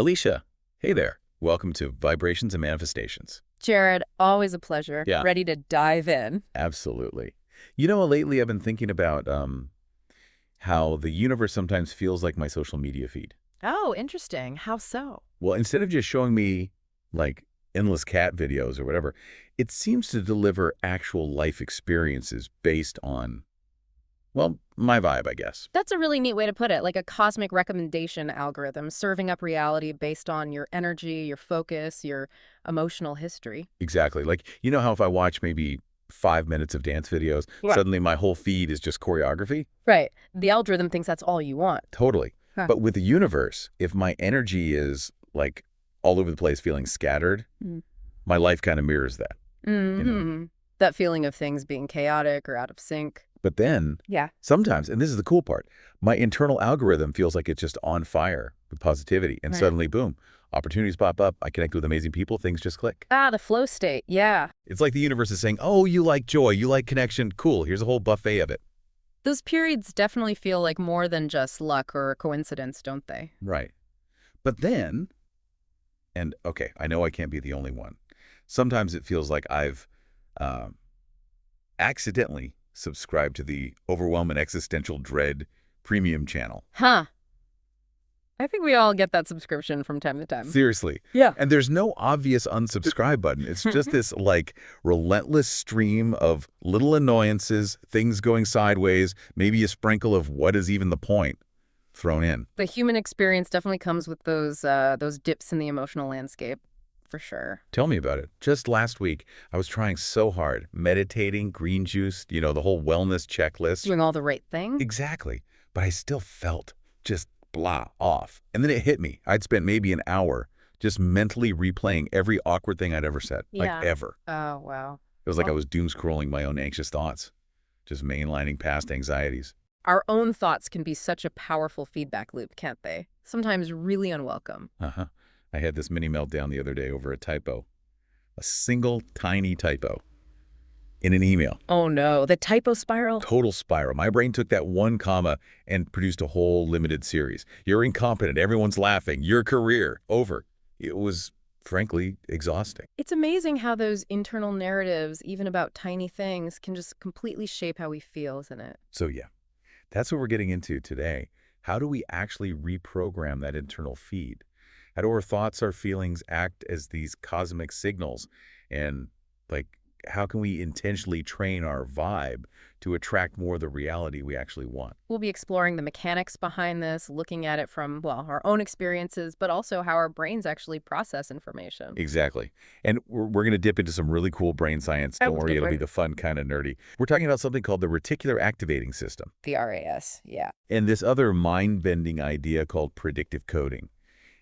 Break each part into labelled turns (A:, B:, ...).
A: Alicia, hey there. Welcome to Vibrations and Manifestations.
B: Jared, always a pleasure.
A: Yeah.
B: Ready to dive in.
A: Absolutely. Lately I've been thinking about how the universe sometimes feels like my social media feed.
B: Oh, interesting. How so?
A: Well, instead of just showing me like endless cat videos or whatever, it seems to deliver actual life experiences based on, well, my vibe, I guess.
B: That's a really neat way to put it, like a cosmic recommendation algorithm serving up reality based on your energy, your focus, your emotional history.
A: Exactly. Like, you know how if I watch maybe 5 minutes of dance videos,
B: Right.
A: suddenly my whole feed is just choreography?
B: Right. The algorithm thinks that's all you want.
A: Totally.
B: Huh.
A: But with the universe, if my energy is like all over the place feeling scattered, my life kind of mirrors that.
B: Mm-hmm. That feeling of things being chaotic or out of sync.
A: But then
B: Yeah.
A: sometimes, and this is the cool part, my internal algorithm feels like it's just on fire with positivity. And
B: Right.
A: suddenly, boom, opportunities pop up. I connect with amazing people. Things just click.
B: Ah, the flow state. Yeah.
A: It's like the universe is saying, oh, you like joy. You like connection. Cool. Here's a whole buffet of it.
B: Those periods definitely feel like more than just luck or coincidence, don't they?
A: Right. But then, and okay, I know I can't be the only one. Sometimes it feels like I've accidentally subscribed to the Overwhelm and Existential Dread premium channel.
B: Huh. I think we all get that subscription from time to time.
A: Seriously.
B: Yeah.
A: And there's no obvious unsubscribe button. It's just this like relentless stream of little annoyances, things going sideways, maybe a sprinkle of what is even the point thrown in.
B: The human experience definitely comes with those dips in the emotional landscape, for sure.
A: Tell me about it. Just last week, I was trying so hard, meditating, green juice, the whole wellness checklist.
B: Doing all the right thing.
A: Exactly. But I still felt just blah off. And then it hit me. I'd spent maybe an hour just mentally replaying every awkward thing I'd ever said.
B: Yeah.
A: Like ever.
B: Oh, wow.
A: It was like I was doom scrolling my own anxious thoughts, just mainlining past anxieties.
B: Our own thoughts can be such a powerful feedback loop, can't they? Sometimes really unwelcome.
A: Uh-huh. I had this mini meltdown the other day over a typo. A single tiny typo in an email.
B: Oh, no. The typo spiral?
A: Total spiral. My brain took that one comma and produced a whole limited series. You're incompetent. Everyone's laughing. Your career. Over. It was, frankly, exhausting.
B: It's amazing how those internal narratives, even about tiny things, can just completely shape how we feel, isn't it?
A: So yeah, that's what we're getting into today. How do we actually reprogram that internal feed? How do our thoughts, our feelings act as these cosmic signals? And how can we intentionally train our vibe to attract more of the reality we actually want?
B: We'll be exploring the mechanics behind this, looking at it from, well, our own experiences, but also how our brains actually process information.
A: Exactly. And we're going to dip into some really cool brain science. Don't worry, it'll be the fun kind of nerdy. We're talking about something called the Reticular Activating System.
B: The RAS, yeah.
A: And this other mind-bending idea called predictive coding.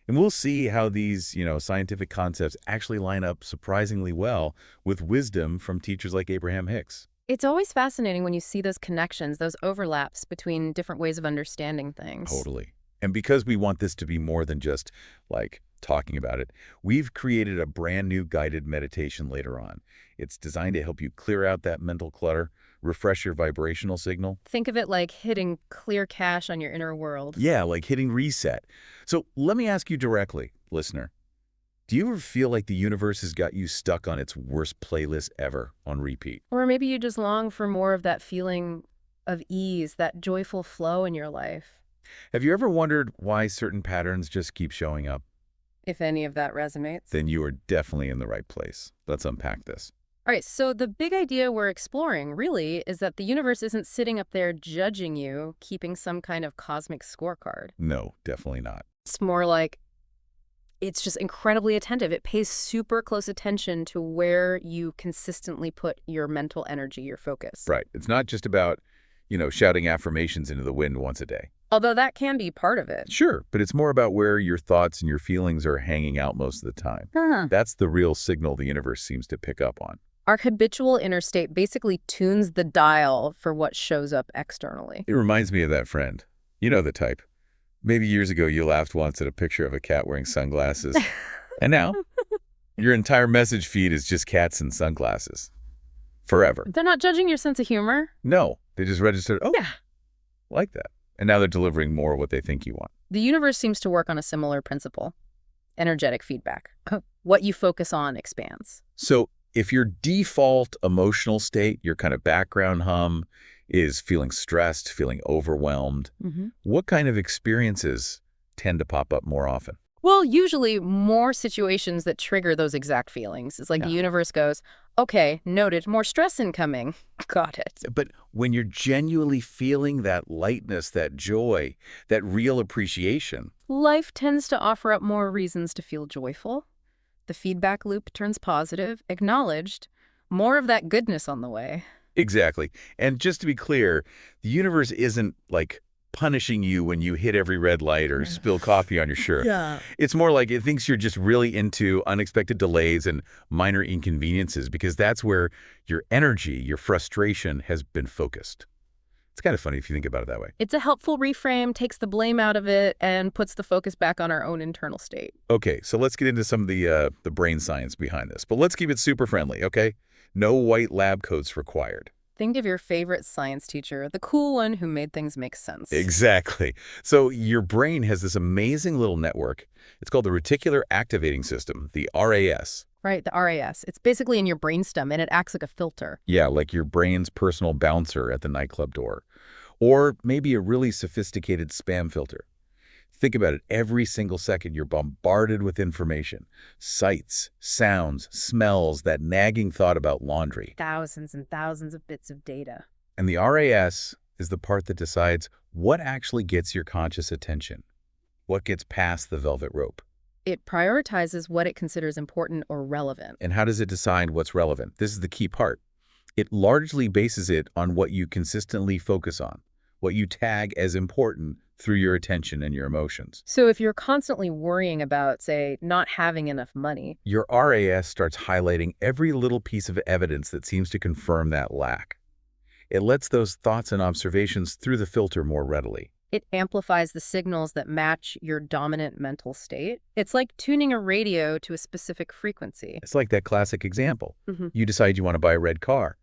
A: And we'll see how these, scientific concepts actually line up surprisingly well with wisdom from teachers like Abraham Hicks.
B: It's always fascinating when you see those connections, those overlaps between different ways of understanding things.
A: Totally. And because we want this to be more than just, talking about it, we've created a brand new guided meditation later on. It's designed to help you clear out that mental clutter, refresh your vibrational signal.
B: Think of it like hitting clear cache on your inner world.
A: Yeah, like hitting reset. So let me ask you directly, listener. Do you ever feel like the universe has got you stuck on its worst playlist ever on repeat?
B: Or maybe you just long for more of that feeling of ease, that joyful flow in your life.
A: Have you ever wondered why certain patterns just keep showing up?
B: If any of that resonates.
A: Then you are definitely in the right place. Let's unpack this.
B: All right, so the big idea we're exploring, really, is that the universe isn't sitting up there judging you, keeping some kind of cosmic scorecard.
A: No, definitely not.
B: It's more like it's just incredibly attentive. It pays super close attention to where you consistently put your mental energy, your focus.
A: Right. It's not just about, shouting affirmations into the wind once a day.
B: Although that can be part of it.
A: Sure, but it's more about where your thoughts and your feelings are hanging out most of the time. That's the real signal the universe seems to pick up on.
B: Our habitual inner state basically tunes the dial for what shows up externally.
A: It reminds me of that friend. You know the type. Maybe years ago you laughed once at a picture of a cat wearing sunglasses. And now your entire message feed is just cats in sunglasses. Forever.
B: They're not judging your sense of humor.
A: No, they just registered, oh,
B: Yeah.
A: like that. And now they're delivering more of what they think you want.
B: The universe seems to work on a similar principle. energetic feedback. What you focus on expands.
A: So if your default emotional state, your kind of background hum, is feeling stressed, feeling overwhelmed, what kind of experiences tend to pop up more often?
B: Well, usually more situations that trigger those exact feelings. It's like the
A: Yeah.
B: universe goes, okay, noted, more stress incoming. Got it.
A: But when you're genuinely feeling that lightness, that joy, that real appreciation.
B: Life tends to offer up more reasons to feel joyful. The feedback loop turns positive, acknowledged, more of that goodness on the way.
A: Exactly. And just to be clear, the universe isn't like punishing you when you hit every red light or spill coffee on your shirt.
B: Yeah.
A: It's more like it thinks you're just really into unexpected delays and minor inconveniences because that's where your energy, your frustration has been focused. It's kind of funny if you think about it that way.
B: It's a helpful reframe, takes the blame out of it, and puts the focus back on our own internal state.
A: Okay, so let's get into some of the brain science behind this, but let's keep it super friendly, okay? No white lab coats required.
B: Think of your favorite science teacher, the cool one who made things make sense.
A: Exactly. So your brain has this amazing little network. It's called the Reticular Activating System, the RAS.
B: Right, the RAS. It's basically in your brainstem, and it acts like a filter.
A: Yeah, like your brain's personal bouncer at the nightclub door. Or maybe a really sophisticated spam filter. Think about it. Every single second, you're bombarded with information. Sights, sounds, smells, that nagging thought about laundry.
B: Thousands and thousands of bits of data.
A: And the RAS is the part that decides what actually gets your conscious attention, what gets past the velvet rope.
B: It prioritizes what it considers important or relevant.
A: And how does it decide what's relevant? This is the key part. It largely bases it on what you consistently focus on, what you tag as important through your attention and your emotions.
B: So if you're constantly worrying about, say, not having enough money,
A: Your RAS starts highlighting every little piece of evidence that seems to confirm that lack. It lets those thoughts and observations through the filter more readily.
B: it amplifies the signals that match your dominant mental state. It's like tuning a radio to a specific frequency.
A: It's like that classic example.
B: Mm-hmm.
A: You decide you want to buy a red car.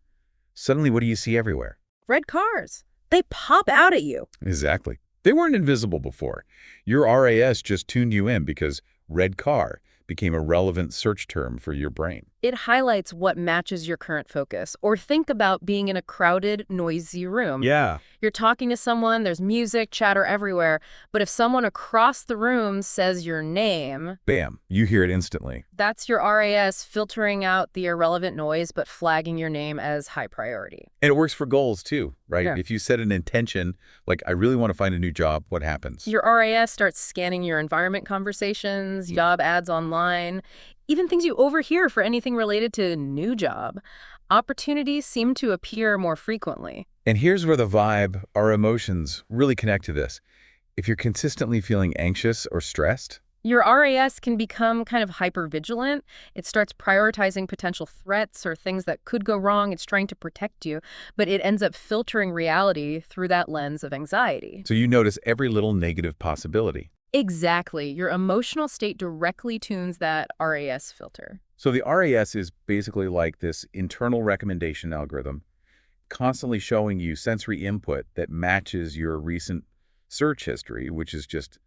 A: Suddenly, what do you see everywhere?
B: Red cars. They pop out at you.
A: Exactly. They weren't invisible before. Your RAS just tuned you in because red car became a relevant search term for your brain.
B: It highlights what matches your current focus. Or think about being in a crowded, noisy room.
A: Yeah.
B: You're talking to someone, there's music, chatter everywhere, but if someone across the room says your name,
A: Bam. You hear it instantly.
B: that's your RAS filtering out the irrelevant noise but flagging your name as high priority.
A: And it works for goals too, right?
B: Yeah.
A: If you set an intention, like I really want to find a new job, what happens?
B: Your RAS starts scanning your environment conversations, job ads online, even things you overhear for anything related to a new job. Opportunities seem to appear more frequently.
A: And here's where the vibe, our emotions, really connect to this. If you're consistently feeling anxious or stressed,
B: Your RAS can become kind of hypervigilant. It starts prioritizing potential threats or things that could go wrong. It's trying to protect you, but it ends up filtering reality through that lens of anxiety.
A: so you notice every little negative possibility.
B: Exactly. Your emotional state directly tunes that RAS filter.
A: So the RAS is basically like this internal recommendation algorithm, constantly showing you sensory input that matches your recent search history, which is just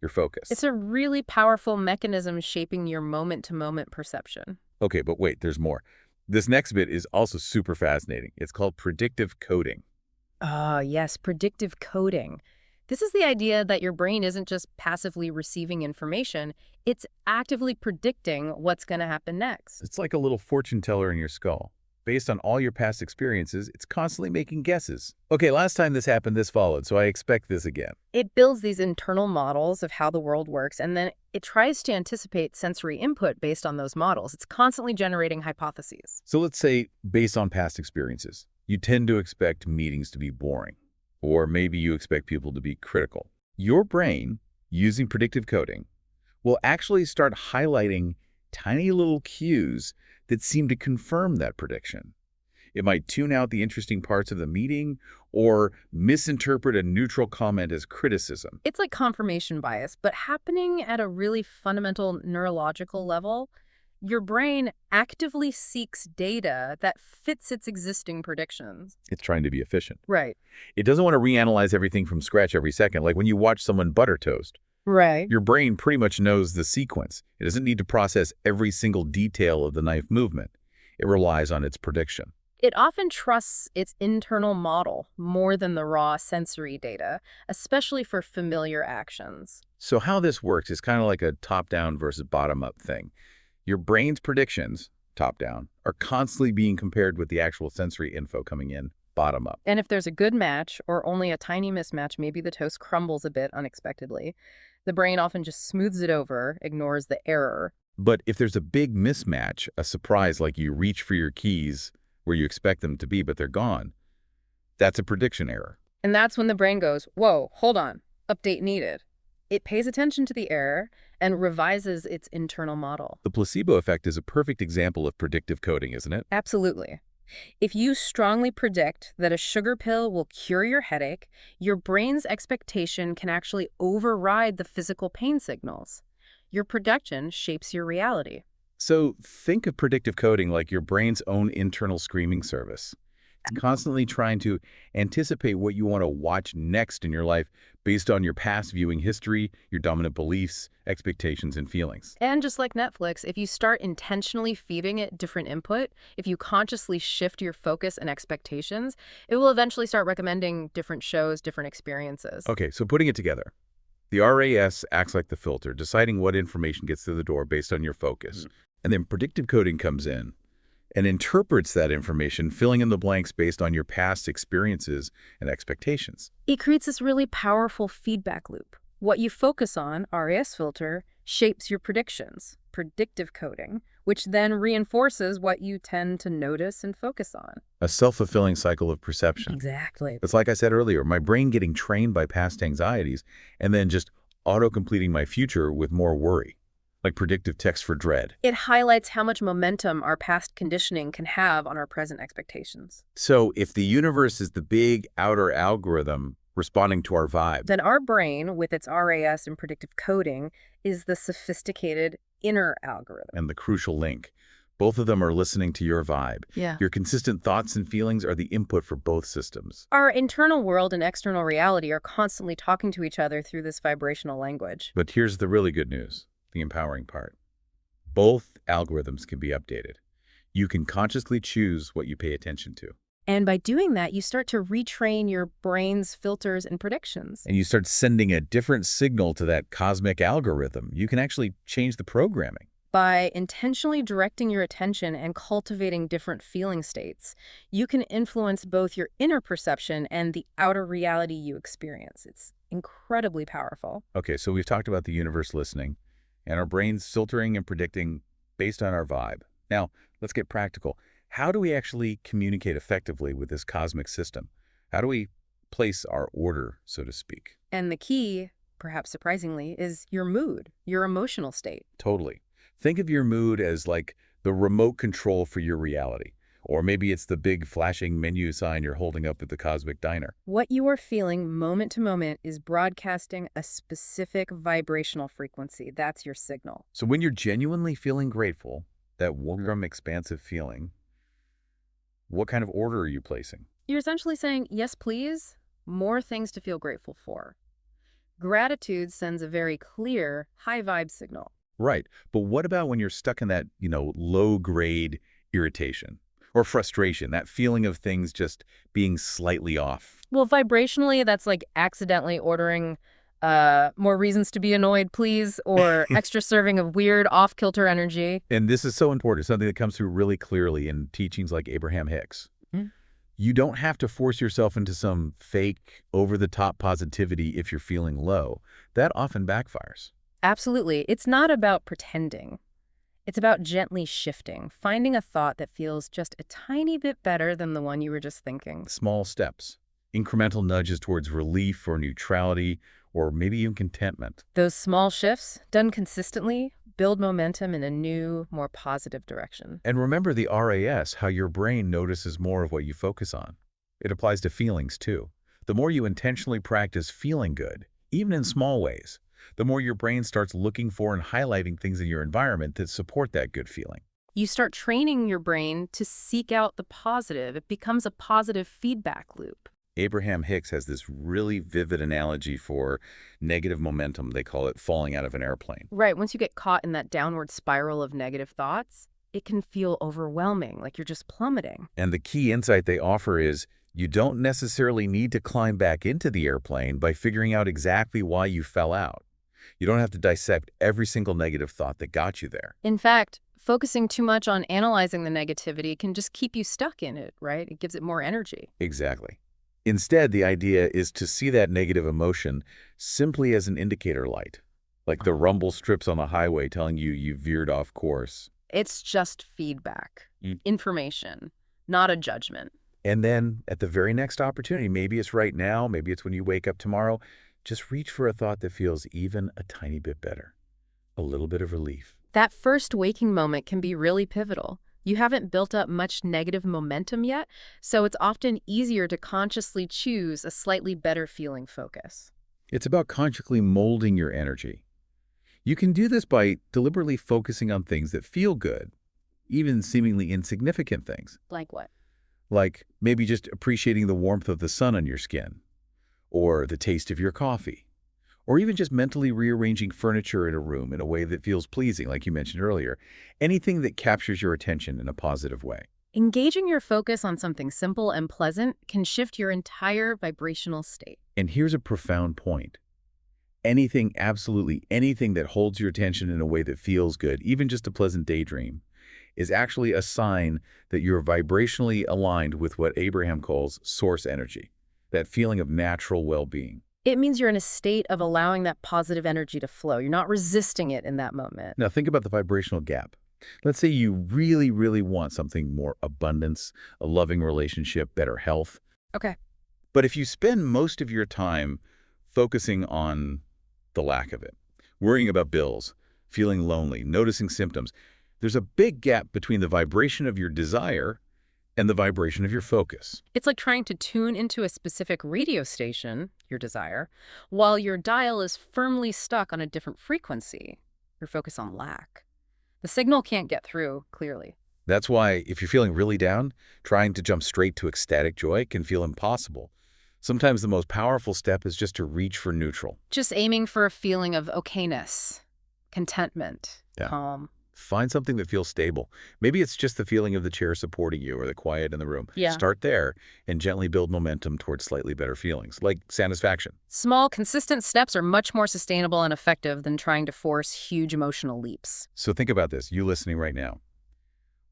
A: your focus.
B: It's a really powerful mechanism shaping your moment-to-moment perception.
A: Okay, but wait, there's more. This next bit is also super fascinating. It's called predictive coding.
B: Ah, yes, predictive coding. This is the idea that your brain isn't just passively receiving information, it's actively predicting what's going to happen next.
A: It's like a little fortune teller in your skull. Based on all your past experiences, it's constantly making guesses. Okay, last time this happened, this followed, so I expect this again.
B: It builds these internal models of how the world works, and then it tries to anticipate sensory input based on those models. It's constantly generating hypotheses.
A: So let's say, based on past experiences, you tend to expect meetings to be boring, or maybe you expect people to be critical. Your brain, using predictive coding, will actually start highlighting tiny little cues that seem to confirm that prediction. It might tune out the interesting parts of the meeting or misinterpret a neutral comment as criticism.
B: It's like confirmation bias, but happening at a really fundamental neurological level. Your brain actively seeks data that fits its existing predictions.
A: It's trying to be efficient.
B: Right.
A: It doesn't want to reanalyze everything from scratch every second, like when you watch someone butter toast.
B: Right.
A: Your brain pretty much knows the sequence. It doesn't need to process every single detail of the knife movement. It relies on its prediction.
B: It often trusts its internal model more than the raw sensory data, especially for familiar actions.
A: So how this works is kind of like a top-down versus bottom-up thing. Your brain's predictions, top-down, are constantly being compared with the actual sensory info coming in, bottom-up.
B: And if there's a good match or only a tiny mismatch, maybe the toast crumbles a bit unexpectedly, the brain often just smooths it over, ignores the error.
A: But if there's a big mismatch, a surprise like you reach for your keys where you expect them to be but they're gone, that's a prediction error.
B: And that's when the brain goes, whoa, hold on, update needed. It pays attention to the error and revises its internal model.
A: The placebo effect is a perfect example of predictive coding, isn't it?
B: Absolutely. If you strongly predict that a sugar pill will cure your headache, your brain's expectation can actually override the physical pain signals. Your prediction shapes your reality.
A: So think of predictive coding like your brain's own internal screaming service. It's constantly trying to anticipate what you want to watch next in your life based on your past viewing history, your dominant beliefs, expectations, and feelings.
B: And just like Netflix, if you start intentionally feeding it different input, if you consciously shift your focus and expectations, it will eventually start recommending different shows, different experiences.
A: Okay, so putting it together. The RAS acts like the filter, deciding what information gets through the door based on your focus. And then predictive coding comes in and interprets that information, filling in the blanks based on your past experiences and expectations.
B: It creates this really powerful feedback loop. What you focus on, RAS filter, shapes your predictions, predictive coding, which then reinforces what you tend to notice and focus on.
A: A self-fulfilling cycle of perception.
B: Exactly.
A: It's like I said earlier, my brain getting trained by past anxieties and then just auto-completing my future with more worry, like predictive text for dread.
B: It highlights how much momentum our past conditioning can have on our present expectations.
A: So if the universe is the big outer algorithm responding to our vibe,
B: Then our brain, with its RAS and predictive coding, is the sophisticated inner algorithm.
A: and the crucial link, both of them are listening to your vibe.
B: Yeah.
A: Your consistent thoughts and feelings are the input for both systems.
B: Our internal world and external reality are constantly talking to each other through this vibrational language.
A: But here's the really good news, the empowering part. Both algorithms can be updated. You can consciously choose what you pay attention to.
B: And by doing that, you start to retrain your brain's filters and predictions.
A: And you start sending a different signal to that cosmic algorithm. You can actually change the programming.
B: By intentionally directing your attention and cultivating different feeling states, you can influence both your inner perception and the outer reality you experience. It's incredibly powerful.
A: Okay, so we've talked about the universe listening and our brains filtering and predicting based on our vibe. Now, let's get practical. How do we actually communicate effectively with this cosmic system? How do we place our order, so to speak?
B: And the key, perhaps surprisingly, is your mood, your emotional state.
A: Totally. Think of your mood as like the remote control for your reality. Or maybe it's the big flashing menu sign you're holding up at the cosmic diner.
B: What you are feeling moment to moment is broadcasting a specific vibrational frequency. That's your signal.
A: So when you're genuinely feeling grateful, that warm, expansive feeling, what kind of order are you placing?
B: You're essentially saying, yes, please, more things to feel grateful for. Gratitude sends a very clear, high vibe signal.
A: Right. But what about when you're stuck in that, low-grade irritation or frustration, that feeling of things just being slightly off?
B: Well, vibrationally, that's like accidentally ordering more reasons to be annoyed, please, or extra serving of weird off-kilter energy.
A: And this is so important, something that comes through really clearly in teachings like Abraham Hicks.
B: Mm.
A: You don't have to force yourself into some fake, over-the-top positivity if you're feeling low. That often backfires.
B: Absolutely. It's not about pretending. It's about gently shifting, finding a thought that feels just a tiny bit better than the one you were just thinking.
A: Small steps, incremental nudges towards relief or neutrality, or maybe even contentment.
B: Those small shifts, done consistently, build momentum in a new, more positive direction.
A: And remember the RAS, how your brain notices more of what you focus on. It applies to feelings too. The more you intentionally practice feeling good, even in small ways, the more your brain starts looking for and highlighting things in your environment that support that good feeling.
B: You start training your brain to seek out the positive. It becomes a positive feedback loop.
A: Abraham Hicks has this really vivid analogy for negative momentum. They call it falling out of an airplane.
B: Right. Once you get caught in that downward spiral of negative thoughts, it can feel overwhelming, like you're just plummeting.
A: And the key insight they offer is you don't necessarily need to climb back into the airplane by figuring out exactly why you fell out. You don't have to dissect every single negative thought that got you there.
B: In fact, focusing too much on analyzing the negativity can just keep you stuck in it, right? It gives it more energy.
A: Exactly. Instead, the idea is to see that negative emotion simply as an indicator light, like the rumble strips on the highway telling you veered off course.
B: It's just feedback,
A: Mm.
B: information, not a judgment.
A: And then at the very next opportunity, maybe it's right now, maybe it's when you wake up tomorrow, just reach for a thought that feels even a tiny bit better, a little bit of relief.
B: That first waking moment can be really pivotal. You haven't built up much negative momentum yet, so it's often easier to consciously choose a slightly better feeling focus.
A: It's about consciously molding your energy. You can do this by deliberately focusing on things that feel good, even seemingly insignificant things,
B: Like what?
A: like maybe just appreciating the warmth of the sun on your skin, or the taste of your coffee, or even just mentally rearranging furniture in a room in a way that feels pleasing, like you mentioned earlier. Anything that captures your attention in a positive way.
B: Engaging your focus on something simple and pleasant can shift your entire vibrational state.
A: And here's a profound point. Anything, absolutely anything that holds your attention in a way that feels good, even just a pleasant daydream, is actually a sign that you're vibrationally aligned with what Abraham calls source energy, that feeling of natural well-being.
B: It means you're in a state of allowing that positive energy to flow. You're not resisting it in that moment.
A: Now think about the vibrational gap. Let's say you really, really want something more abundance, a loving relationship, better health.
B: Okay.
A: But if you spend most of your time focusing on the lack of it, worrying about bills, feeling lonely, noticing symptoms, there's a big gap between the vibration of your desire and the vibration of your focus.
B: It's like trying to tune into a specific radio station, your desire, while your dial is firmly stuck on a different frequency, your focus on lack. The signal can't get through, clearly.
A: That's why if you're feeling really down, trying to jump straight to ecstatic joy can feel impossible. Sometimes the most powerful step is just to reach for neutral.
B: Just aiming for a feeling of okayness, contentment,
A: Yeah.
B: calm.
A: Find something that feels stable. Maybe it's just the feeling of the chair supporting you or the quiet in the room.
B: Yeah.
A: Start there and gently build momentum towards slightly better feelings, like satisfaction.
B: Small, consistent steps are much more sustainable and effective than trying to force huge emotional leaps.
A: So think about this, you listening right now.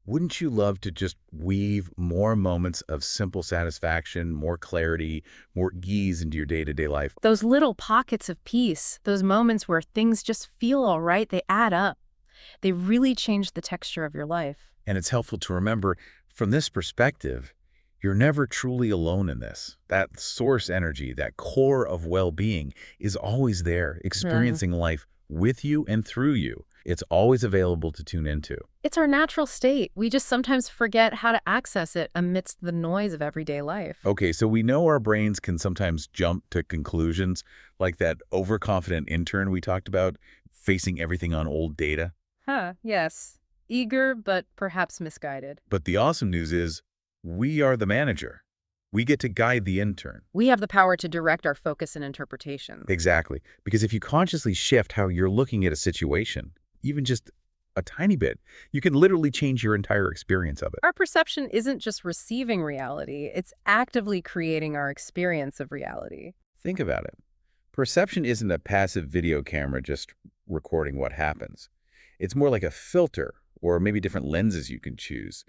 A: Wouldn't you love to just weave more moments of simple satisfaction, more clarity, more ease into your day-to-day life?
B: Those little pockets of peace, those moments where things just feel all right, they add up. They really change the texture of your life.
A: And it's helpful to remember, from this perspective, you're never truly alone in this. That source energy, that core of well-being is always there, experiencing life with you and through you. It's always available to tune into.
B: It's our natural state. We just sometimes forget how to access it amidst the noise of everyday life.
A: Okay, so we know our brains can sometimes jump to conclusions, like that overconfident intern we talked about, facing everything on old data.
B: Yes. Eager, but perhaps misguided.
A: But the awesome news is, we are the manager. We get to guide the intern.
B: We have the power to direct our focus and interpretation.
A: Exactly. Because if you consciously shift how you're looking at a situation, even just a tiny bit, you can literally change your entire experience of it.
B: Our perception isn't just receiving reality, it's actively creating our experience of reality.
A: Think about it. Perception isn't a passive video camera just recording what happens. It's more like a filter, or maybe different lenses you can choose,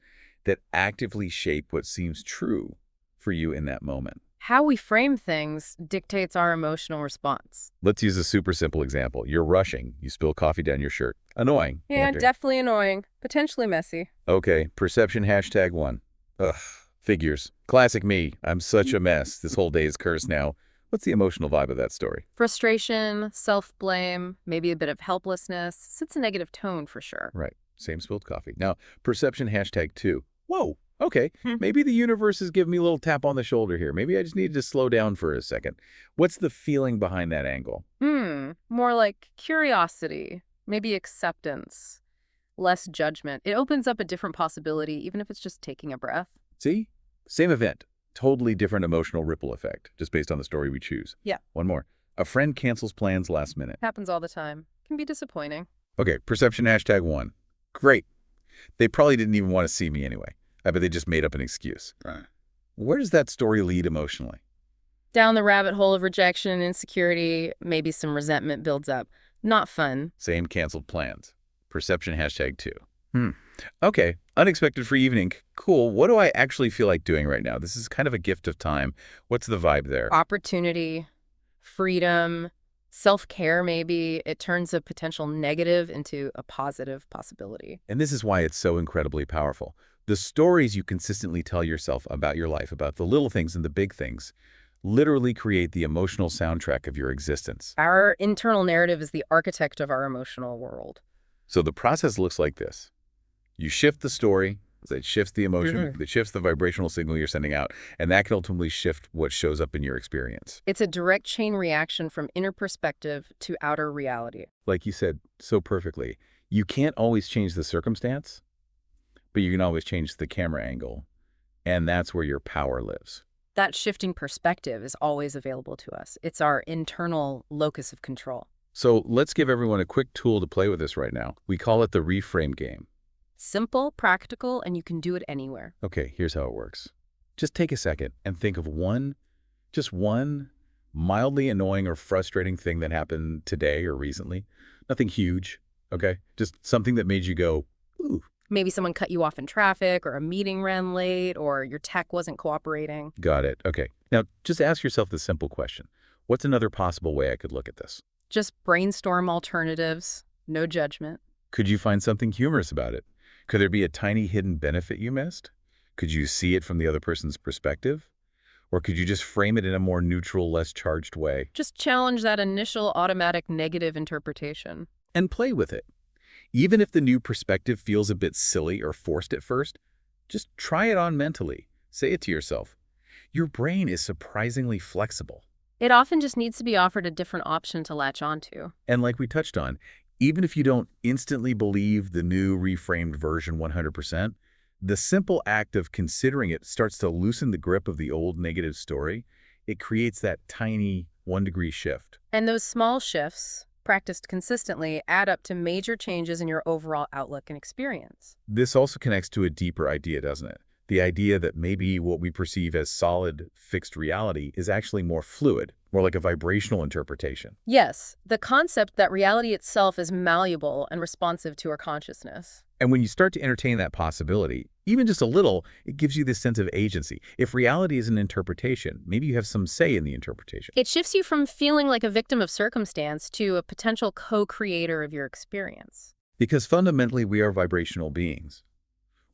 A: that actively shape what seems true for you in that moment.
B: How we frame things dictates our emotional response.
A: Let's use a super simple example. You're rushing. You spill coffee down your shirt. Annoying.
B: Yeah,
A: Answer.
B: definitely annoying. Potentially messy.
A: Okay, perception #1. Ugh, figures. Classic me. I'm such a mess. This whole day is cursed now. What's the emotional vibe of that story?
B: Frustration, self-blame, maybe a bit of helplessness. Sets a negative tone for sure.
A: Right, same spilled coffee. Now, perception #2. Whoa, okay, maybe the universe is giving me a little tap on the shoulder here. Maybe I just needed to slow down for a second. What's the feeling behind that angle?
B: More like curiosity, maybe acceptance, less judgment. It opens up a different possibility, even if it's just taking a breath.
A: See? Same event, Totally different emotional ripple effect, just based on the story we choose.
B: Yeah.
A: One more. A friend cancels plans last minute.
B: Happens all the time. Can be disappointing.
A: Okay, perception #1. Great. They probably didn't even want to see me anyway. I bet they just made up an excuse. Right. Where does that story lead emotionally?
B: Down the rabbit hole of rejection and insecurity, maybe some resentment builds up. Not fun.
A: Same canceled plans. Perception #2. Okay, unexpected free evening. Cool. What do I actually feel like doing right now? This is kind of a gift of time. What's the vibe there?
B: Opportunity, freedom, self-care maybe. It turns a potential negative into a positive possibility.
A: And this is why it's so incredibly powerful. The stories you consistently tell yourself about your life, about the little things and the big things, literally create the emotional soundtrack of your existence.
B: Our internal narrative is the architect of our emotional world.
A: So the process looks like this. You shift the story, that shifts the emotion, that shifts the vibrational signal you're sending out, and that can ultimately shift what shows up in your experience.
B: It's a direct chain reaction from inner perspective to outer reality.
A: Like you said so perfectly, you can't always change the circumstance, but you can always change the camera angle, and that's where your power lives.
B: That shifting perspective is always available to us. It's our internal locus of control.
A: So let's give everyone a quick tool to play with this right now. We call it the Reframe Game.
B: Simple, practical, and you can do it anywhere.
A: Okay, here's how it works. Just take a second and think of just one mildly annoying or frustrating thing that happened today or recently. Nothing huge, okay? Just something that made you go, ooh.
B: Maybe someone cut you off in traffic, or a meeting ran late, or your tech wasn't cooperating.
A: Got it. Okay. Now, just ask yourself the simple question. What's another possible way I could look at this?
B: Just brainstorm alternatives. No judgment.
A: Could you find something humorous about it? Could there be a tiny hidden benefit you missed? Could you see it from the other person's perspective? Or could you just frame it in a more neutral, less charged way?
B: Just challenge that initial automatic negative interpretation.
A: And play with it. Even if the new perspective feels a bit silly or forced at first, just try it on mentally. Say it to yourself. Your brain is surprisingly flexible.
B: It often just needs to be offered a different option to latch onto.
A: And like we touched on, even if you don't instantly believe the new reframed version 100%, the simple act of considering it starts to loosen the grip of the old negative story. It creates that tiny 1-degree shift.
B: And those small shifts, practiced consistently, add up to major changes in your overall outlook and experience.
A: This also connects to a deeper idea, doesn't it? The idea that maybe what we perceive as solid, fixed reality is actually more fluid, more like a vibrational interpretation.
B: Yes, the concept that reality itself is malleable and responsive to our consciousness.
A: And when you start to entertain that possibility, even just a little, it gives you this sense of agency. If reality is an interpretation, maybe you have some say in the interpretation.
B: It shifts you from feeling like a victim of circumstance to a potential co-creator of your experience.
A: Because fundamentally, we are vibrational beings.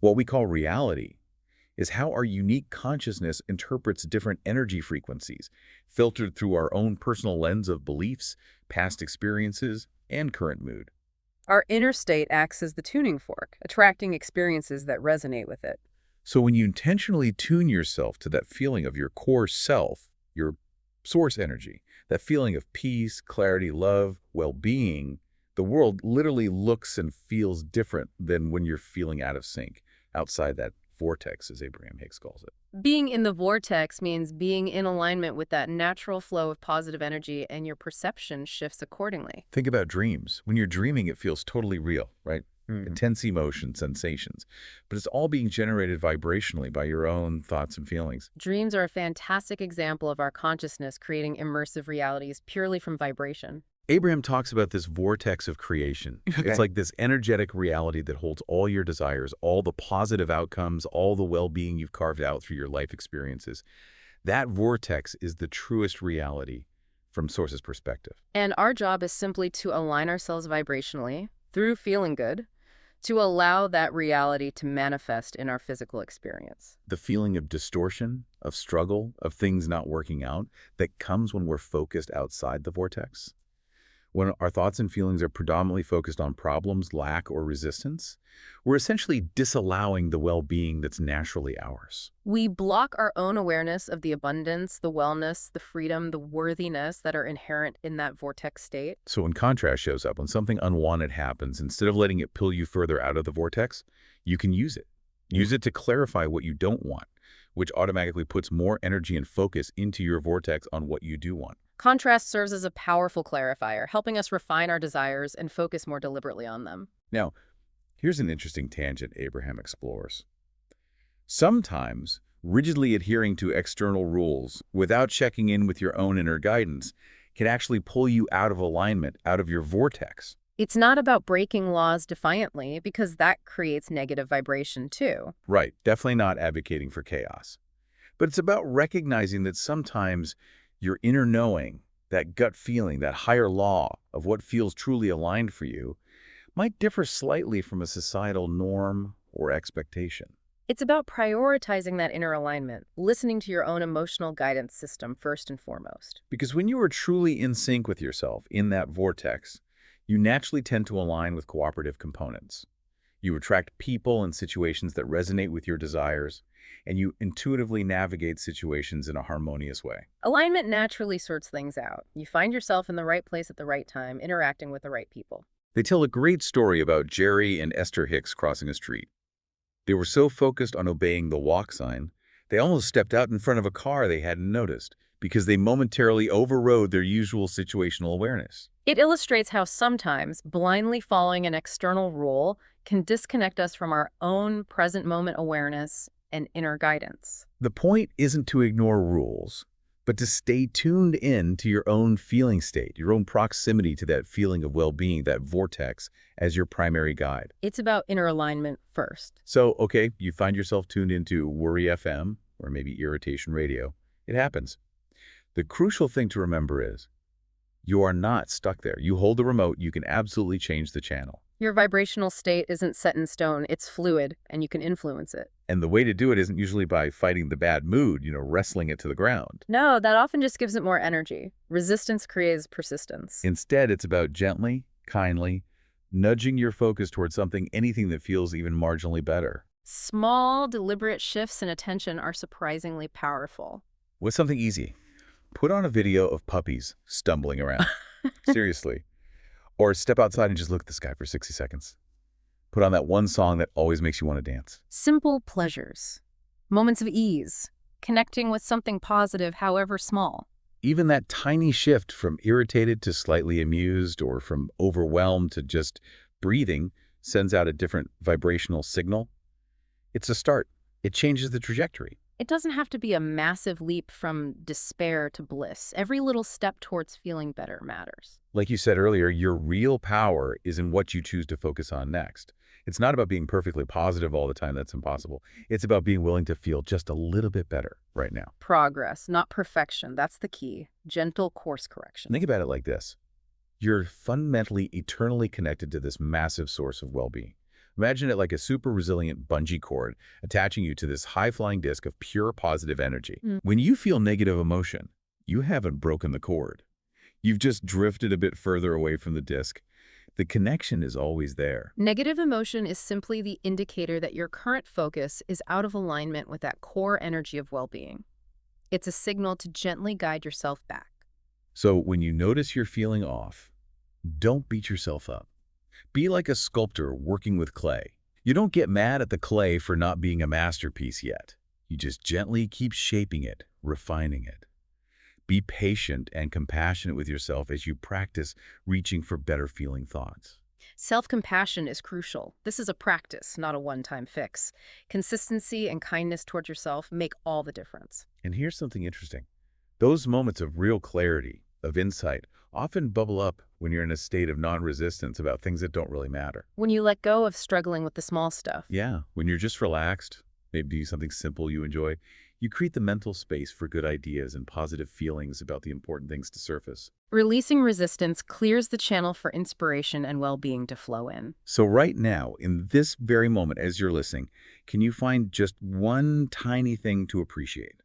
A: What we call reality is how our unique consciousness interprets different energy frequencies, filtered through our own personal lens of beliefs, past experiences, and current mood.
B: Our inner state acts as the tuning fork, attracting experiences that resonate with it.
A: So when you intentionally tune yourself to that feeling of your core self, your source energy, that feeling of peace, clarity, love, well-being, the world literally looks and feels different than when you're feeling out of sync, outside that vortex, as Abraham Hicks calls it.
B: Being in the vortex means being in alignment with that natural flow of positive energy, and your perception shifts accordingly.
A: Think about dreams. When you're dreaming, it feels totally real, right? Intense emotion, sensations. But it's all being generated vibrationally by your own thoughts and feelings.
B: Dreams are a fantastic example of our consciousness creating immersive realities purely from vibration.
A: Abraham talks about this vortex of creation. It's like this energetic reality that holds all your desires, all the positive outcomes, all the well-being you've carved out through your life experiences. That vortex is the truest reality from Source's perspective.
B: And our job is simply to align ourselves vibrationally through feeling good to allow that reality to manifest in our physical experience.
A: The feeling of distortion, of struggle, of things not working out that comes when we're focused outside the vortex. When our thoughts and feelings are predominantly focused on problems, lack, or resistance, we're essentially disallowing the well-being that's naturally ours.
B: We block our own awareness of the abundance, the wellness, the freedom, the worthiness that are inherent in that vortex state.
A: So when contrast shows up, when something unwanted happens, instead of letting it pull you further out of the vortex, you can use it. Use it to clarify what you don't want, which automatically puts more energy and focus into your vortex on what you do want.
B: Contrast serves as a powerful clarifier, helping us refine our desires and focus more deliberately on them.
A: Now, here's an interesting tangent Abraham explores. Sometimes, rigidly adhering to external rules without checking in with your own inner guidance can actually pull you out of alignment, out of your vortex.
B: It's not about breaking laws defiantly, because that creates negative vibration too.
A: Right, definitely not advocating for chaos. But it's about recognizing that sometimes your inner knowing, that gut feeling, that higher law of what feels truly aligned for you, might differ slightly from a societal norm or expectation.
B: It's about prioritizing that inner alignment, listening to your own emotional guidance system first and foremost.
A: Because when you are truly in sync with yourself in that vortex, you naturally tend to align with cooperative components. You attract people and situations that resonate with your desires, and you intuitively navigate situations in a harmonious way.
B: Alignment naturally sorts things out. You find yourself in the right place at the right time, interacting with the right people.
A: They tell a great story about Jerry and Esther Hicks crossing a street. They were so focused on obeying the walk sign, they almost stepped out in front of a car they hadn't noticed because they momentarily overrode their usual situational awareness.
B: It illustrates how sometimes blindly following an external rule can disconnect us from our own present moment awareness and inner guidance.
A: The point isn't to ignore rules, but to stay tuned in to your own feeling state, your own proximity to that feeling of well-being, that vortex, as your primary guide.
B: It's about inner alignment first.
A: So, okay, you find yourself tuned into Worry FM or maybe Irritation Radio. It happens. The crucial thing to remember is you are not stuck there. You hold the remote, you can absolutely change the channel.
B: Your vibrational state isn't set in stone, it's fluid, and you can influence it.
A: And the way to do it isn't usually by fighting the bad mood, wrestling it to the ground.
B: No, that often just gives it more energy. Resistance creates persistence.
A: Instead, it's about gently, kindly, nudging your focus towards anything that feels even marginally better.
B: Small, deliberate shifts in attention are surprisingly powerful.
A: With something easy, put on a video of puppies stumbling around. Seriously. Or step outside and just look at the sky for 60 seconds. Put on that one song that always makes you want to dance.
B: Simple pleasures. Moments of ease. Connecting with something positive, however small.
A: Even that tiny shift from irritated to slightly amused or from overwhelmed to just breathing sends out a different vibrational signal. It's a start. It changes the trajectory.
B: It doesn't have to be a massive leap from despair to bliss. Every little step towards feeling better matters.
A: Like you said earlier, your real power is in what you choose to focus on next. It's not about being perfectly positive all the time. That's impossible. It's about being willing to feel just a little bit better right now.
B: Progress, not perfection. That's the key. Gentle course correction.
A: Think about it like this. You're fundamentally, eternally connected to this massive source of well-being. Imagine it like a super resilient bungee cord attaching you to this high-flying disk of pure positive energy. When you feel negative emotion, you haven't broken the cord. You've just drifted a bit further away from the disk. The connection is always there.
B: Negative emotion is simply the indicator that your current focus is out of alignment with that core energy of well-being. It's a signal to gently guide yourself back.
A: So when you notice you're feeling off, don't beat yourself up. Be like a sculptor working with clay. You don't get mad at the clay for not being a masterpiece yet. You just gently keep shaping it, refining it. Be patient and compassionate with yourself as you practice reaching for better feeling thoughts.
B: Self-compassion is crucial. This is a practice, not a one-time fix. Consistency and kindness towards yourself make all the difference.
A: And here's something interesting. Those moments of real clarity, of insight, often bubble up when you're in a state of non-resistance about things that don't really matter.
B: When you let go of struggling with the small stuff.
A: Yeah, when you're just relaxed, maybe do something simple you enjoy, you create the mental space for good ideas and positive feelings about the important things to surface.
B: Releasing resistance clears the channel for inspiration and well-being to flow in.
A: So right now, in this very moment as you're listening, can you find just one tiny thing to appreciate?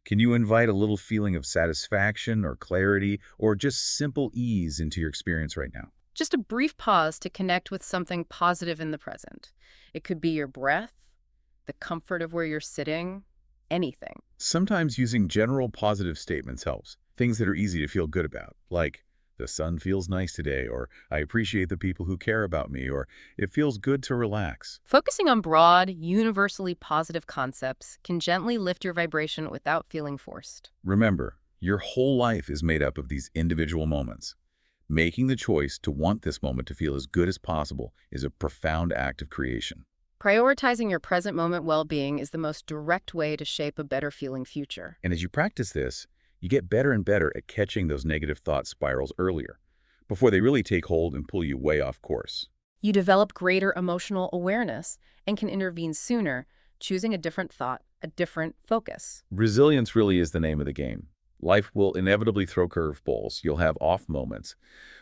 A: Can you invite a little feeling of satisfaction or clarity or just simple ease into your experience right now?
B: Just a brief pause to connect with something positive in the present. It could be your breath, the comfort of where you're sitting, anything.
A: Sometimes using general positive statements helps. Things that are easy to feel good about, like, The sun feels nice today, or I appreciate the people who care about me, or it feels good to relax.
B: Focusing on broad, universally positive concepts can gently lift your vibration without feeling forced.
A: Remember, your whole life is made up of these individual moments. Making the choice to want this moment to feel as good as possible is a profound act of creation.
B: Prioritizing your present moment well-being is the most direct way to shape a better feeling future.
A: And as you practice this, you get better and better at catching those negative thought spirals earlier, before they really take hold and pull you way off course.
B: You develop greater emotional awareness and can intervene sooner, choosing a different thought, a different focus.
A: Resilience really is the name of the game. Life will inevitably throw curveballs. You'll have off moments.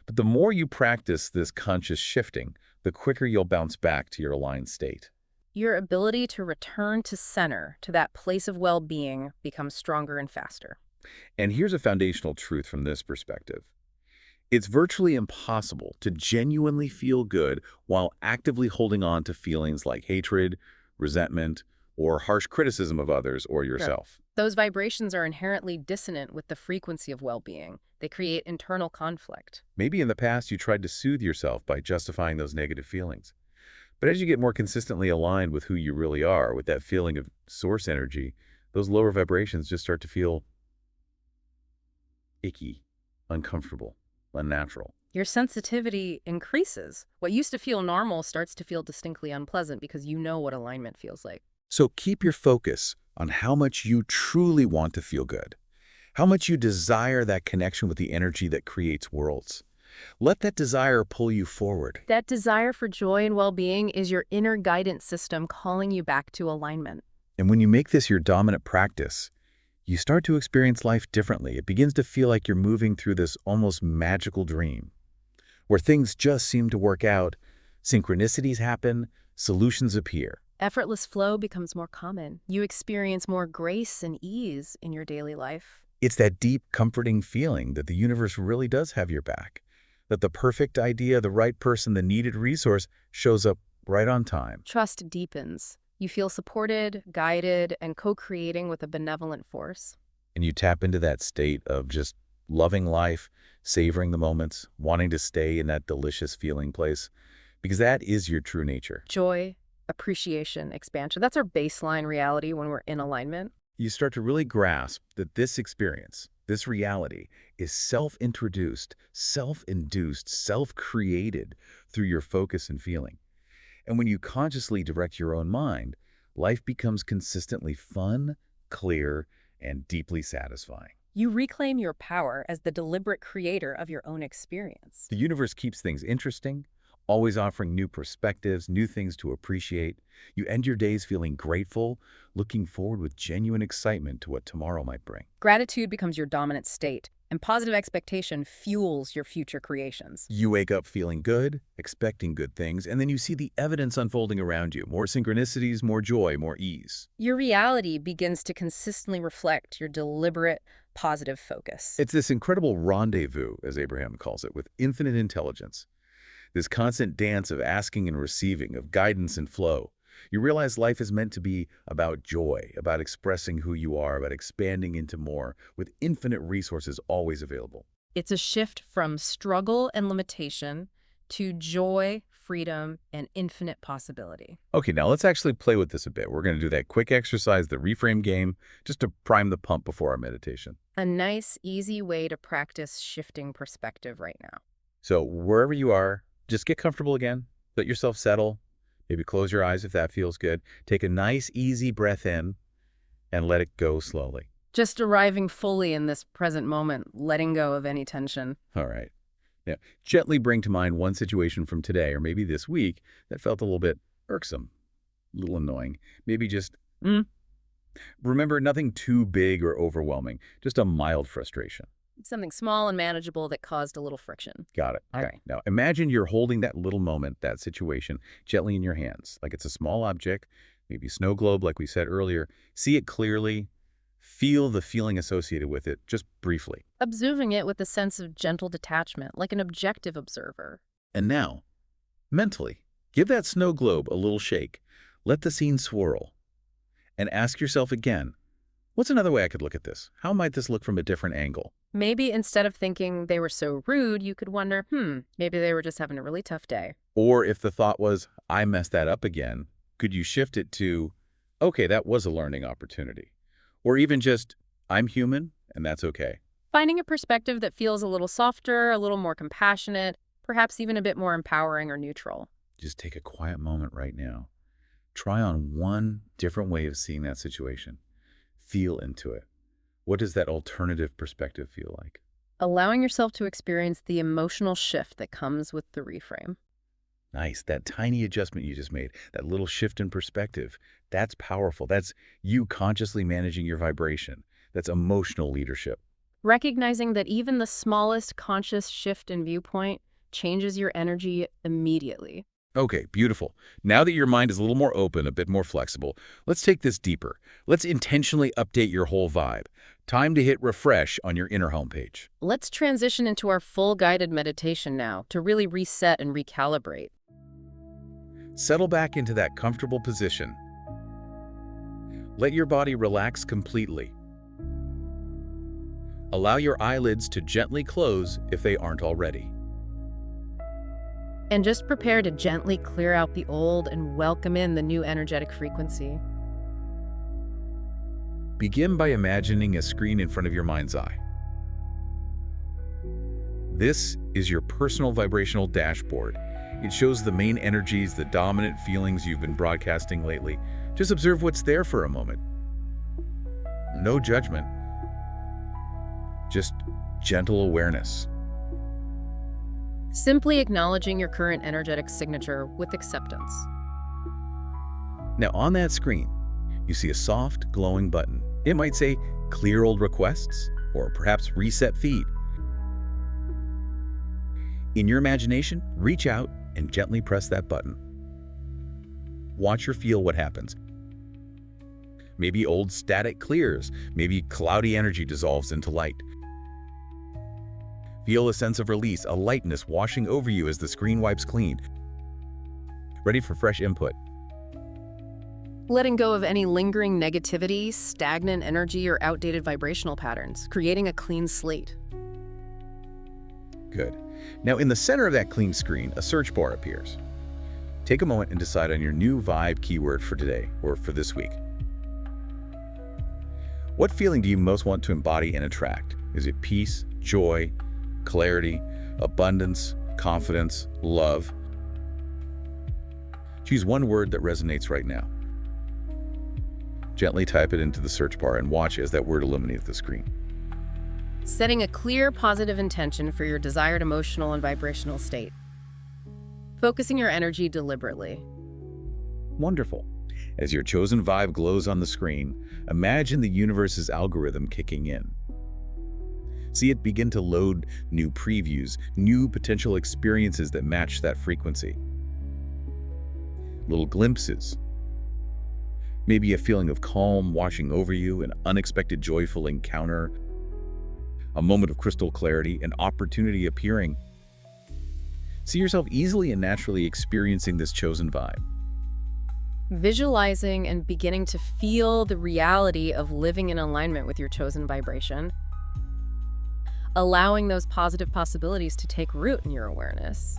A: But the more you practice this conscious shifting, the quicker you'll bounce back to your aligned state.
B: Your ability to return to center, to that place of well-being, becomes stronger and faster.
A: And here's a foundational truth from this perspective. It's virtually impossible to genuinely feel good while actively holding on to feelings like hatred, resentment, or harsh criticism of others or
B: Sure.
A: yourself.
B: Those vibrations are inherently dissonant with the frequency of well-being. They create internal conflict.
A: Maybe in the past you tried to soothe yourself by justifying those negative feelings. But as you get more consistently aligned with who you really are, with that feeling of source energy, those lower vibrations just start to feel icky, uncomfortable, unnatural.
B: Your sensitivity increases. What used to feel normal starts to feel distinctly unpleasant because you know what alignment feels like.
A: So keep your focus on how much you truly want to feel good, how much you desire that connection with the energy that creates worlds. Let that desire pull you forward.
B: That desire for joy and well-being is your inner guidance system calling you back to alignment.
A: And when you make this your dominant practice, you start to experience life differently. It begins to feel like you're moving through this almost magical dream, where things just seem to work out, synchronicities happen, solutions appear.
B: Effortless flow becomes more common. You experience more grace and ease in your daily life.
A: It's that deep, comforting feeling that the universe really does have your back, that the perfect idea, the right person, the needed resource shows up right on time.
B: Trust deepens. You feel supported, guided, and co-creating with a benevolent force.
A: And you tap into that state of just loving life, savoring the moments, wanting to stay in that delicious feeling place, because that is your true nature.
B: Joy, appreciation, expansion. That's our baseline reality when we're in alignment.
A: You start to really grasp that this experience, this reality, is self-introduced, self-induced, self-created through your focus and feeling. And when you consciously direct your own mind, life becomes consistently fun, clear, and deeply satisfying.
B: You reclaim your power as the deliberate creator of your own experience.
A: The universe keeps things interesting, always offering new perspectives, new things to appreciate. You end your days feeling grateful, looking forward with genuine excitement to what tomorrow might bring.
B: Gratitude becomes your dominant state, and positive expectation fuels your future creations.
A: You wake up feeling good, expecting good things, and then you see the evidence unfolding around you. More synchronicities, more joy, more ease.
B: Your reality begins to consistently reflect your deliberate, positive focus.
A: It's this incredible rendezvous, as Abraham calls it, with infinite intelligence. This constant dance of asking and receiving, of guidance and flow. You realize life is meant to be about joy, about expressing who you are, about expanding into more, with infinite resources always available.
B: It's a shift from struggle and limitation to joy, freedom, and infinite possibility.
A: Okay, now let's actually play with this a bit. We're going to do that quick exercise, the reframe game, just to prime the pump before our meditation.
B: A nice, easy way to practice shifting perspective right now.
A: So wherever you are, just get comfortable again. Let yourself settle. Maybe close your eyes if that feels good. Take a nice, easy breath in and let it go slowly.
B: Just arriving fully in this present moment, letting go of any tension.
A: All right. Now, gently bring to mind one situation from today or maybe this week that felt a little bit irksome, a little annoying. Maybe just, remember, nothing too big or overwhelming, just a mild frustration.
B: Something small and manageable that caused a little friction.
A: Got it. Okay.
B: Okay.
A: Now, imagine you're holding that little moment, that situation, gently in your hands, like it's a small object, maybe a snow globe, like we said earlier. See it clearly. Feel the feeling associated with it, just briefly.
B: Observing it with a sense of gentle detachment, like an objective observer.
A: And now, mentally, give that snow globe a little shake. Let the scene swirl. And ask yourself again, What's another way I could look at this? How might this look from a different angle?
B: Maybe instead of thinking they were so rude, you could wonder, maybe they were just having a really tough day.
A: Or if the thought was, I messed that up again, could you shift it to, okay, that was a learning opportunity? Or even just, I'm human, and that's okay.
B: Finding a perspective that feels a little softer, a little more compassionate, perhaps even a bit more empowering or neutral.
A: Just take a quiet moment right now. Try on one different way of seeing that situation. Feel into it. What does that alternative perspective feel like?
B: Allowing yourself to experience the emotional shift that comes with the reframe.
A: Nice. That tiny adjustment you just made, that little shift in perspective, that's powerful. That's you consciously managing your vibration. That's emotional leadership.
B: Recognizing that even the smallest conscious shift in viewpoint changes your energy immediately.
A: Okay, beautiful. Now that your mind is a little more open, a bit more flexible, let's take this deeper. Let's intentionally update your whole vibe. Time to hit refresh on your inner homepage.
B: Let's transition into our full guided meditation now to really reset and recalibrate.
A: Settle back into that comfortable position. Let your body relax completely. Allow your eyelids to gently close if they aren't already.
B: And just prepare to gently clear out the old and welcome in the new energetic frequency.
A: Begin by imagining a screen in front of your mind's eye. This is your personal vibrational dashboard. It shows the main energies, the dominant feelings you've been broadcasting lately. Just observe what's there for a moment. No judgment. Just gentle awareness.
B: Simply acknowledging your current energetic signature with acceptance.
A: Now on that screen, you see a soft, glowing button. It might say, Clear Old Requests, or perhaps Reset Feed. In your imagination, reach out and gently press that button. Watch or feel what happens. Maybe old static clears, maybe cloudy energy dissolves into light. Feel a sense of release, a lightness washing over you as the screen wipes clean. Ready for fresh input.
B: Letting go of any lingering negativity, stagnant energy, or outdated vibrational patterns, creating a clean slate.
A: Good. Now in the center of that clean screen, a search bar appears. Take a moment and decide on your new vibe keyword for today, or for this week. What feeling do you most want to embody and attract? Is it peace, joy, clarity, abundance, confidence, love? Choose one word that resonates right now. Gently type it into the search bar and watch as that word illuminates the screen.
B: Setting a clear, positive intention for your desired emotional and vibrational state. Focusing your energy deliberately.
A: Wonderful. As your chosen vibe glows on the screen, imagine the universe's algorithm kicking in. See it begin to load new previews, new potential experiences that match that frequency. Little glimpses. Maybe a feeling of calm washing over you, an unexpected joyful encounter, a moment of crystal clarity, an opportunity appearing. See yourself easily and naturally experiencing this chosen vibe.
B: Visualizing and beginning to feel the reality of living in alignment with your chosen vibration. Allowing those positive possibilities to take root in your awareness.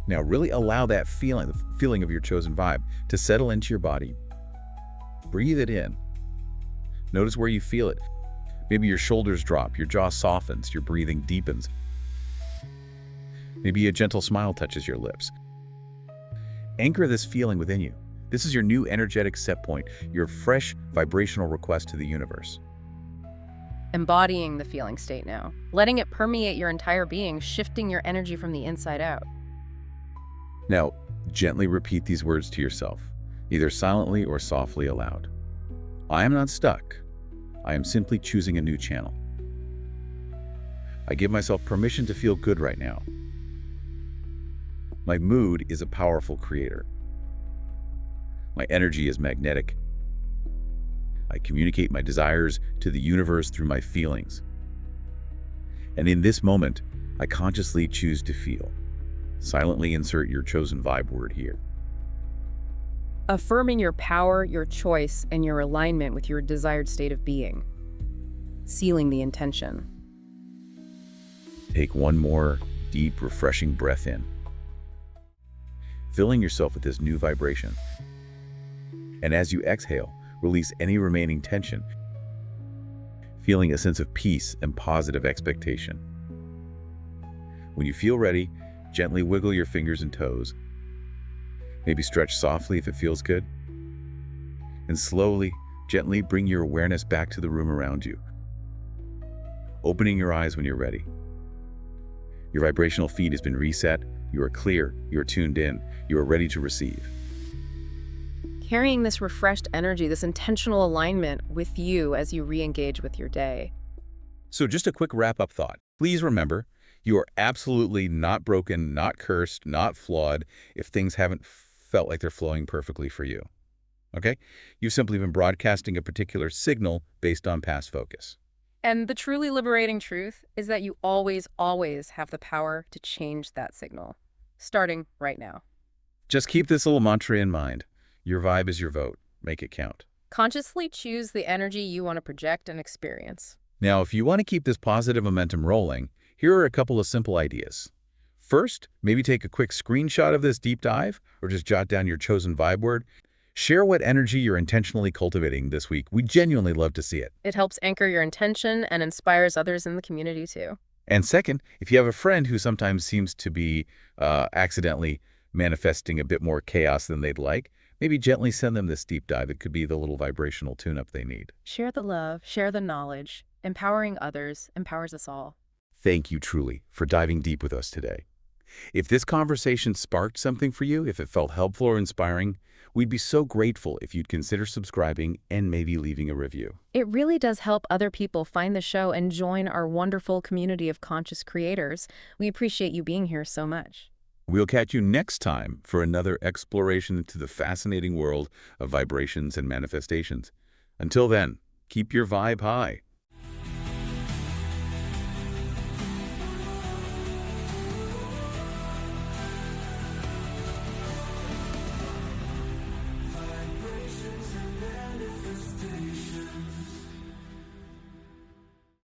A: Now really allow that feeling, the feeling of your chosen vibe, to settle into your body. Breathe it in. Notice where you feel it. Maybe your shoulders drop, your jaw softens, your breathing deepens. Maybe a gentle smile touches your lips. Anchor this feeling within you. This is your new energetic set point, your fresh vibrational request to the universe.
B: Embodying the feeling state now. Letting it permeate your entire being, shifting your energy from the inside out.
A: Now, gently repeat these words to yourself, either silently or softly aloud. I am not stuck. I am simply choosing a new channel. I give myself permission to feel good right now. My mood is a powerful creator. My energy is magnetic. I communicate my desires to the universe through my feelings. And in this moment, I consciously choose to feel. Silently insert your chosen vibe word here.
B: affirming your power, your choice, and your alignment with your desired state of being. Sealing the intention.
A: Take one more deep, refreshing breath in, filling yourself with this new vibration. And as you exhale, release any remaining tension, feeling a sense of peace and positive expectation. When you feel ready, gently wiggle your fingers and toes. Maybe stretch softly if it feels good. And slowly, gently bring your awareness back to the room around you, opening your eyes when you're ready. Your vibrational feed has been reset. You are clear. You are tuned in. You are ready to receive.
B: Carrying this refreshed energy, this intentional alignment with you as you re-engage with your day.
A: So just a quick wrap-up thought. Please remember, you are absolutely not broken, not cursed, not flawed if things haven't felt like they're flowing perfectly for you. Okay? You've simply been broadcasting a particular signal based on past focus.
B: And the truly liberating truth is that you always, always have the power to change that signal, starting right now.
A: Just keep this little mantra in mind. Your vibe is your vote. Make it count.
B: Consciously choose the energy you want to project and experience.
A: Now, if you want to keep this positive momentum rolling, here are a couple of simple ideas. First, maybe take a quick screenshot of this deep dive, or just jot down your chosen vibe word. Share what energy you're intentionally cultivating this week. We genuinely love to see it.
B: It helps anchor your intention and inspires others in the community too.
A: And second, if you have a friend who sometimes seems to be accidentally manifesting a bit more chaos than they'd like, maybe gently send them this deep dive. It could be the little vibrational tune-up they need.
B: Share the love, share the knowledge. Empowering others empowers us all.
A: Thank you truly for diving deep with us today. If this conversation sparked something for you, if it felt helpful or inspiring, we'd be so grateful if you'd consider subscribing and maybe leaving a review.
B: It really does help other people find the show and join our wonderful community of conscious creators. We appreciate you being here so much.
A: We'll catch you next time for another exploration into the fascinating world of vibrations and manifestations. Until then, keep your vibe high.